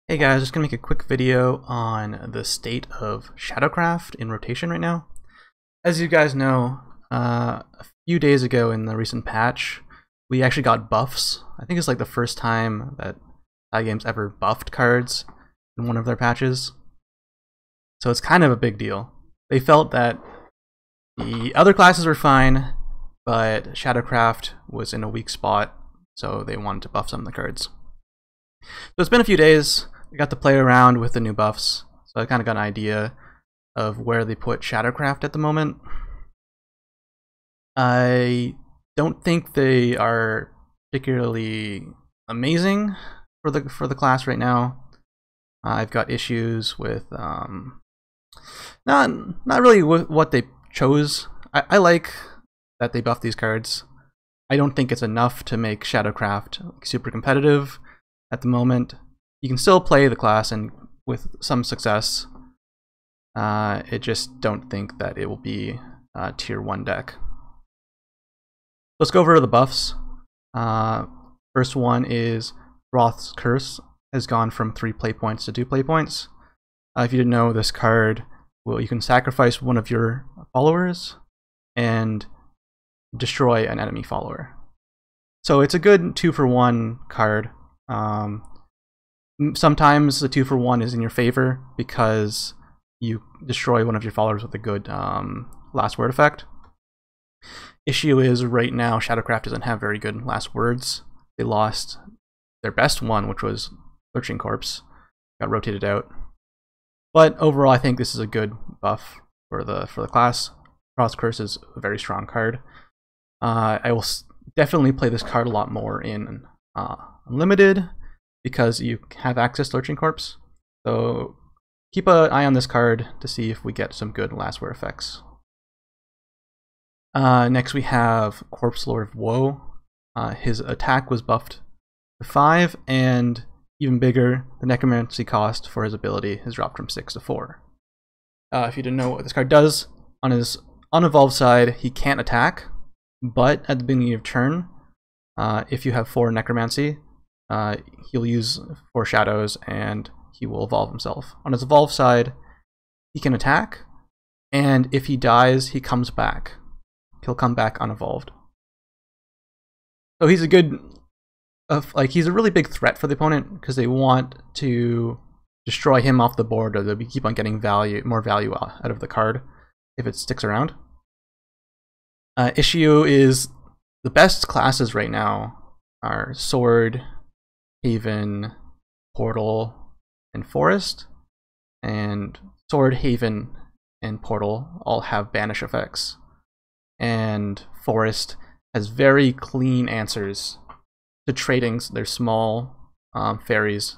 Hey guys, just gonna make a quick video on the state of Shadowcraft in rotation right now. As you guys know, a few days ago in the recent patch, we actually got buffs. I think it's like the first time that Games ever buffed cards in one of their patches. So it's kind of a big deal. They felt that the other classes were fine, but Shadowcraft was in a weak spot, so they wanted to buff some of the cards. So it's been a few days. I got to play around with the new buffs, so I kind of got an idea of where they put Shadowcraft at the moment. I don't think they are particularly amazing for the class right now. I've got issues with not really with what they chose. I like that they buff these cards. I don't think it's enough to make Shadowcraft super competitive at the moment. You can still play the class and with some success. I just don't think that it will be a tier 1 deck. Let's go over the buffs. First one is Roth's Curse has gone from 3 play points to 2 play points. If you didn't know, this card, well, you can sacrifice one of your followers and destroy an enemy follower. So it's a good 2-for-1 card. Sometimes the 2-for-1 is in your favor because you destroy one of your followers with a good last word effect. Issue is right now Shadowcraft doesn't have very good last words. They lost their best one, which was Lurching Corpse, got rotated out. But overall, I think this is a good buff for the class. Roth's Curse is a very strong card. I will definitely play this card a lot more in Unlimited, because you have access to Lurching Corpse. So keep an eye on this card to see if we get some good last word effects. Next we have Corpse Lord of Woe. His attack was buffed to 5, and even bigger, the necromancy cost for his ability has dropped from 6 to 4. If you didn't know what this card does, on his unevolved side, he can't attack, but at the beginning of turn, if you have 4 necromancy, he'll use 4 shadows and he will evolve himself. On his evolve side, he can attack, and if he dies, he comes back. He'll come back unevolved. So he's a good, he's a really big threat for the opponent because they want to destroy him off the board, or they'll keep on getting more value out of the card if it sticks around. Issue is the best classes right now are Sword, Haven, Portal, and Forest. And Sword, Haven, and Portal all have banish effects. And Forest has very clean answers to trading their small fairies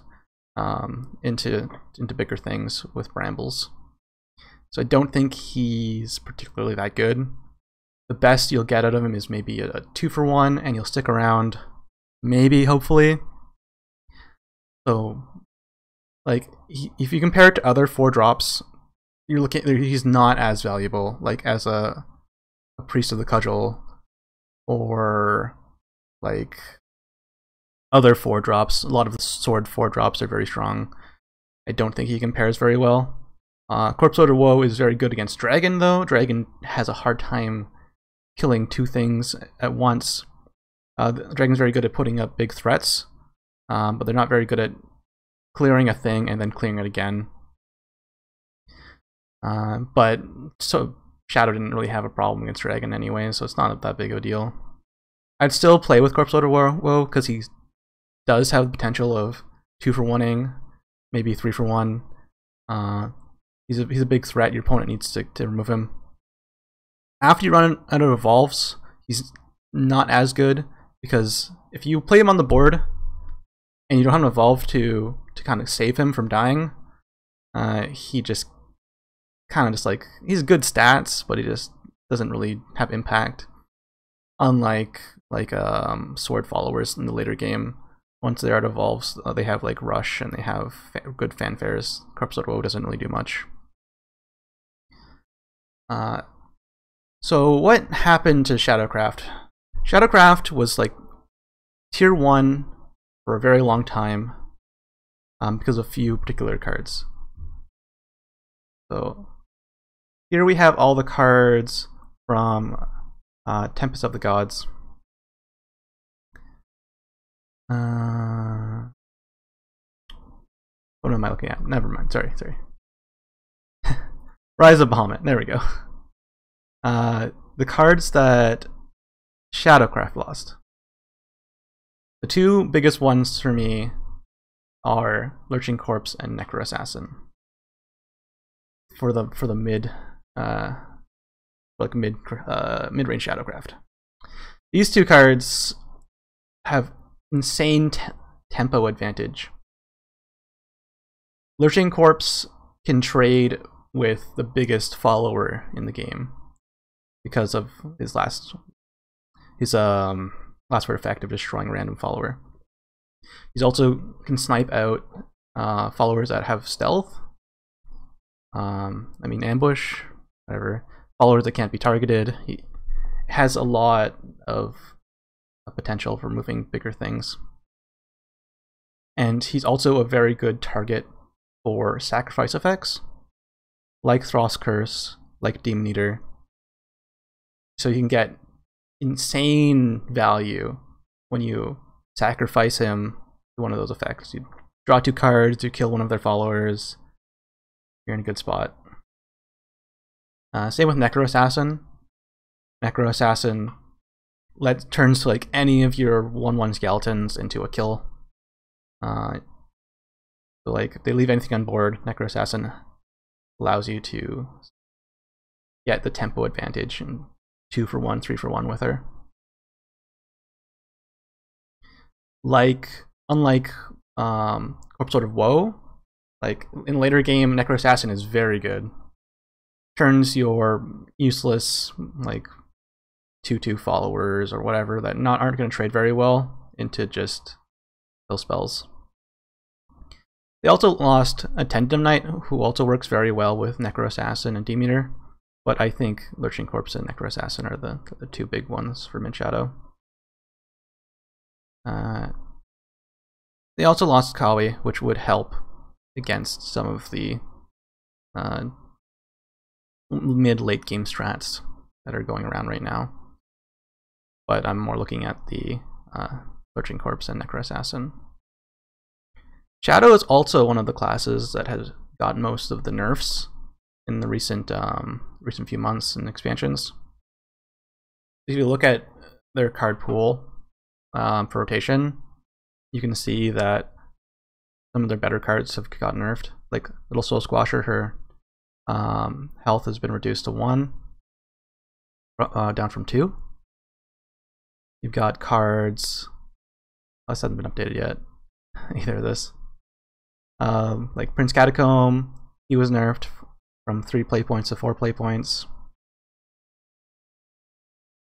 into bigger things with brambles. So I don't think he's particularly that good. The best you'll get out of him is maybe a 2-for-1, and you'll stick around, maybe, hopefully. So, like, if you compare it to other 4-drops, you're looking. He's not as valuable, like as a Priest of the Cudgel, or like other 4-drops. A lot of the Sword 4-drops are very strong. I don't think he compares very well. Corpse Lord of Woe is very good against Dragon, though. Dragon has a hard time killing 2 things at once. Dragon's very good at putting up big threats. But they're not very good at clearing a thing and then clearing it again. But so Shadow didn't really have a problem against Dragon anyway, so it's not that big of a deal. I'd still play with Corpse Lord of Woe because he does have the potential of 2-for-1ing, maybe 3-for-1. He's a big threat. Your opponent needs to remove him. After you run out of evolves, he's not as good, because if you play him on the board and you don't have an evolve to kind of save him from dying, he just kind of like, he's good stats, but he just doesn't really have impact. Unlike Sword followers in the later game, once they're out of evolves, they have like Rush and they have good fanfares. Corpse Lord of Woe doesn't really do much. So what happened to Shadowcraft? Shadowcraft was like tier 1 for a very long time. because of a few particular cards. So here we have all the cards from Tempest of the Gods. What am I looking at? Never mind. Sorry. Rise of Bahamut. There we go. The cards that Shadowcraft lost. The two biggest ones for me are Lurching Corpse and Necro Assassin. For the mid mid-range Shadowcraft. These two cards have insane tempo advantage. Lurching Corpse can trade with the biggest follower in the game because of his last word effect of destroying a random follower. He's also can snipe out followers that have stealth. I mean ambush, whatever. Followers that can't be targeted. He has a lot of potential for moving bigger things. And he's also a very good target for sacrifice effects, like Thrall's Curse, like Demon Eater. So you can get insane value when you sacrifice him to one of those effects. You draw 2 cards, you kill one of their followers, you're in a good spot. Same with Necro Assassin. Necro Assassin turns to like any of your 1/1 skeletons into a kill. So like if they leave anything on board, Necro Assassin allows you to get the tempo advantage and 2-for-1, 3-for-1 with her. Unlike Corpse Lord of Woe, like in later game, Necro Assassin is very good. Turns your useless like 2/2 followers or whatever that aren't going to trade very well into just kill spells. They also lost Attendum Knight, who also works very well with Necro Assassin and Demon Eater, but I think Lurching Corpse and Necro Assassin are the two big ones for Mid Shadow. They also lost Kawi, which would help against some of the mid-late game strats that are going around right now. But I'm more looking at the Lurching Corpse and Necro Assassin. Shadow is also one of the classes that has gotten most of the nerfs in the recent few months and expansions. If you look at their card pool for rotation, you can see that some of their better cards have gotten nerfed. Like Little Soul Squasher, her health has been reduced to 1, down from 2. You've got cards, this hasn't been updated yet, either of this. Like Prince Catacomb, he was nerfed from 3 play points to 4 play points.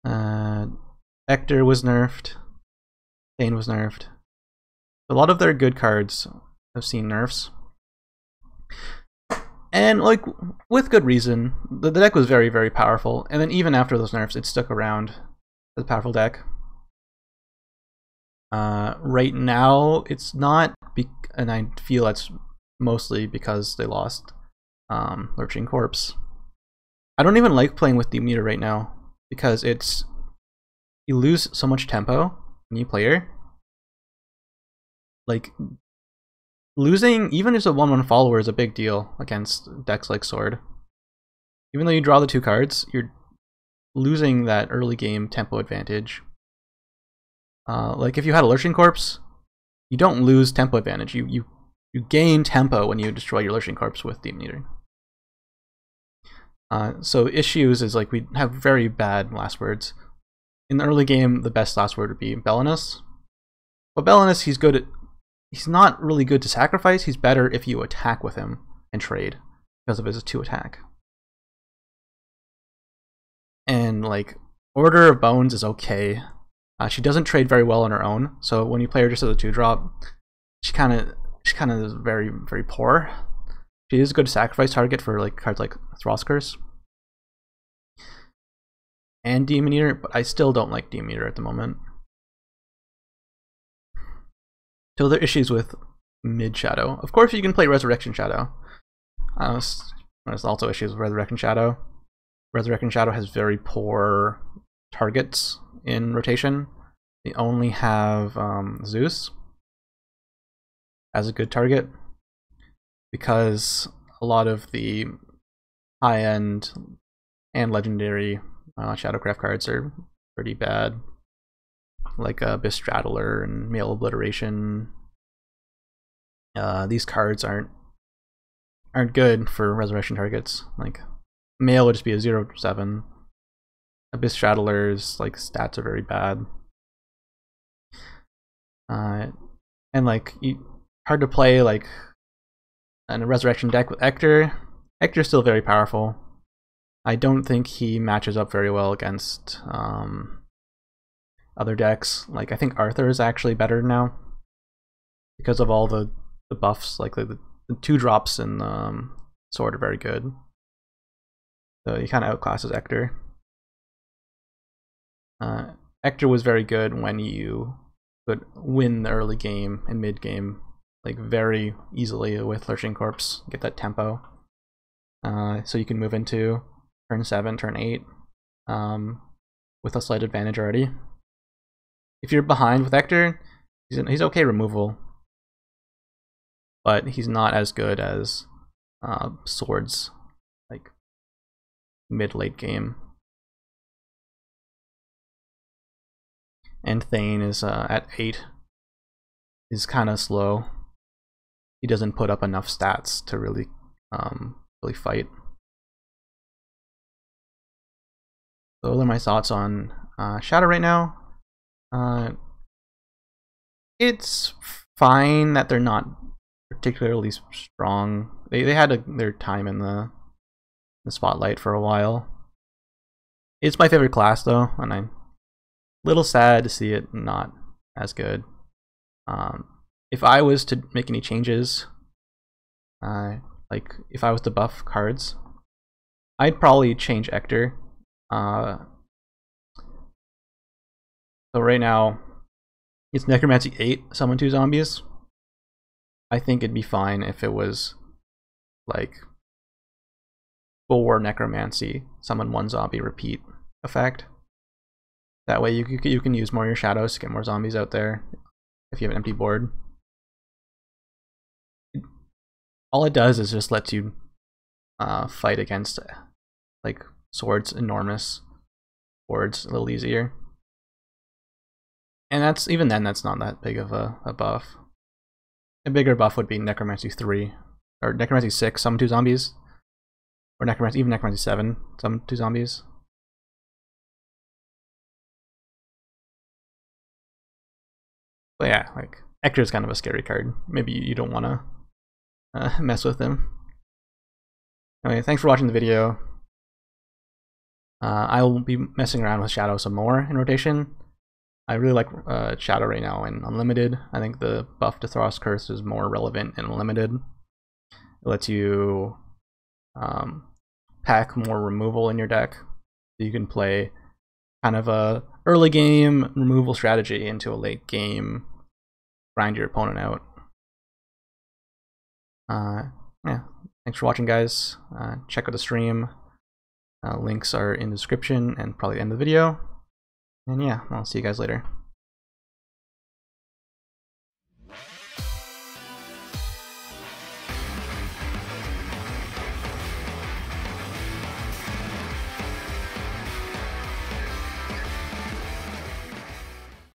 Vector was nerfed. Thane was nerfed. A lot of their good cards have seen nerfs. And like with good reason. The deck was very, very powerful, and then even after those nerfs, it stuck around as a powerful deck. Right now, it's not, and I feel that's mostly because they lost Lurching Corpse. I don't even like playing with Demon Eater right now because you lose so much tempo when you play her. Like losing even just a 1/1 follower is a big deal against decks like Sword. Even though you draw the 2 cards, you're losing that early game tempo advantage. Like if you had a Lurching Corpse, you don't lose tempo advantage. You gain tempo when you destroy your Lurching Corpse with Demon Eater. So issues is like we have very bad last words. In the early game, the best last word would be Belinus. But Belinus, he's not really good to sacrifice. He's better if you attack with him and trade because of his 2 attack. And like Order of Bones is okay. She doesn't trade very well on her own, so when you play her just as a 2-drop, she kind of is very, very poor. She is a good sacrifice target for like cards like Thrall's Curse and Demon Eater, but I still don't like Demon Eater at the moment. So there are issues with mid Shadow. Of course, you can play Resurrection Shadow. There's also issues with Resurrection Shadow. Resurrection Shadow has very poor targets in rotation. They only have Zeus as a good target because a lot of the high-end and legendary Shadowcraft cards are pretty bad, like Abyss Straddler and Mail Obliteration. These cards aren't good for resurrection targets. Like Mail would just be a 0/7. Abyss Straddler's like stats are very bad, and like hard to play like in a resurrection deck with Ector. Ector's still very powerful. I don't think he matches up very well against other decks. Like I think Arthur is actually better now because of all the buffs. Like the 2-drops in Sword are very good. So he kind of outclasses Ector. Ector was very good when you could win the early game and mid game like very easily with Lurching Corpse, get that tempo. So you can move into turn 7, turn 8 with a slight advantage already. If you're behind with Ector, he's okay removal, but he's not as good as Swords, like mid-late game. And Thane is at 8, is kind of slow. He doesn't put up enough stats to really fight. Those are my thoughts on Shadow right now. It's fine that they're not particularly strong. They had their time in the spotlight for a while. It's my favorite class though, and I'm a little sad to see it not as good. If I was to make any changes, like if I was to buff cards, I'd probably change Ector. So right now, it's Necromancy 8, summon 2 zombies. I think it'd be fine if it was like 4 Necromancy, summon 1 zombie, repeat effect. That way you can use more of your shadows to get more zombies out there if you have an empty board. All it does is just lets you fight against like Swords, enormous boards a little easier. And that's even then that's not that big of a buff. A bigger buff would be Necromancy 3 or Necromancy 6, summon 2 zombies, or even Necromancy 7, summon 2 zombies. But yeah, like Ector is kind of a scary card. Maybe you don't want to mess with him. Anyway, thanks for watching the video. I will be messing around with Shadow some more in rotation. I really like Shadow right now in Unlimited. I think the buff to Thros Curse is more relevant in Unlimited. It lets you pack more removal in your deck. You can play kind of a early game removal strategy into a late game, grind your opponent out. Yeah, thanks for watching, guys. Check out the stream. Links are in the description and probably the end of the video. And yeah, I'll see you guys later.